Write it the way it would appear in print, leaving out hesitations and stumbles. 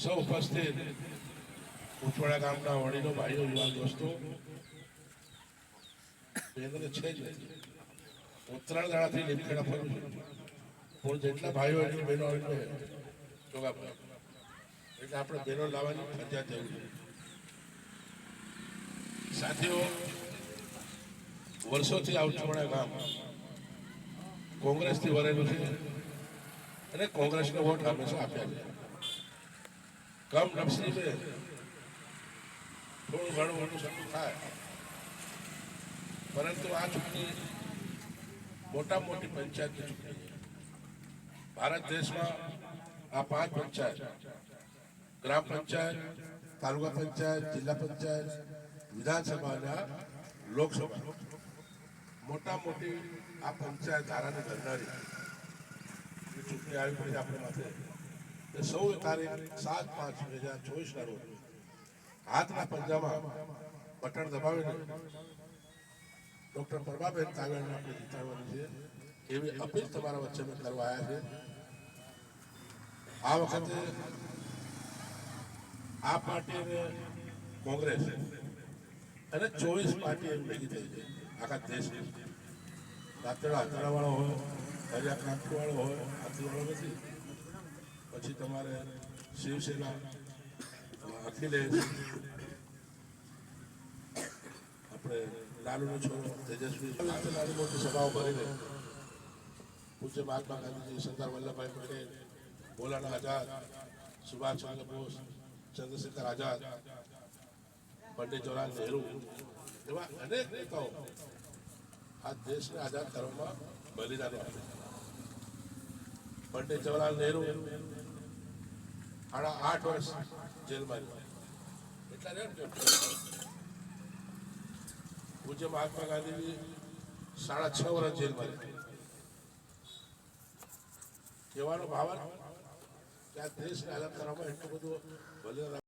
સૌ ઉપસ્થિત ઉચવાડા ગામના વડીલો, ભાઈઓ, યુવાન દોસ્તો, બહેનોને છે જ નથી. હું 3 દાડાથી લીમખેડા ફરું છું, પણ જેટલા ભાઈઓ એટલી બહેનો એટલે આપણે બહેનો લાવવાની ફરજિયાત જરૂર છે. સાથીઓ, વર્ષોથી આ ઉચવાડા ગામ કોંગ્રેસથી વરેલું છે અને કોંગ્રેસનો વોટ હંમેશા આપ્યા છે. કમ નસીબે થોડું ઘણું મોટું સટું થાય, પરંતુ આ ચૂંટણી મોટામાં મોટી પંચાયતની ચૂંટણી છે. ભારત દેશમાં આ 5 પંચાયત, ગ્રામ પંચાયત, તાલુકા પંચાયત, જિલ્લા પંચાયત, વિધાનસભા, લોકસભા, મોટા મોટી આ પંચાયત ધારાને ધરનારી ચૂંટણી આવી પડી આપણે માથે. સૌ તારીખ 7/5/2024 ના રોજ હાથના પંજામાં બટન દબાવીને ડોક્ટર પરમાબેન તાવડને આપણે જીતાડવાની છે એવી અપીલ તમારા વચ્ચે મેં કરવા આવ્યા છે. આ વખતે આ પાર્ટી અને કોંગ્રેસ અને 24 પાર્ટી એમ ભેગી થઈ છે આખા દેશની. હાથેડાવાળો હોય, હરિયા ક્રાંતિવાળો હોય, હાથીવાળો નથી. પછી તમારે શિવસેના, અખિલેશ, આપણે લાલુનો છોરો તેજસ્વી, નાની મોટી સભાઓ ભરીને પૂજ્ય મહાત્મા ગાંધીજી, સરદાર વલ્લભભાઈ પટેલ, મૌલાના આઝાદ, સુભાષચંદ્ર બોઝ, ચંદ્રશેખર આઝાદ, પંડિત જવાહરલાલ નહેરુ એવા અનેક નેતાઓ આ દેશને આઝાદ કરવામાં બલિદાન આપ્યું. પંડિત જવાહરલાલ નહેરુ 8 વર્ષ જેલમાં એટલા પૂજ્ય મહાત્મા ગાંધીજી 6.5 વર્ષ જેલમાં. કહેવાનો ભાવ કે આ દેશને આઝાદ કરવામાં એટલું બધું બલિદાન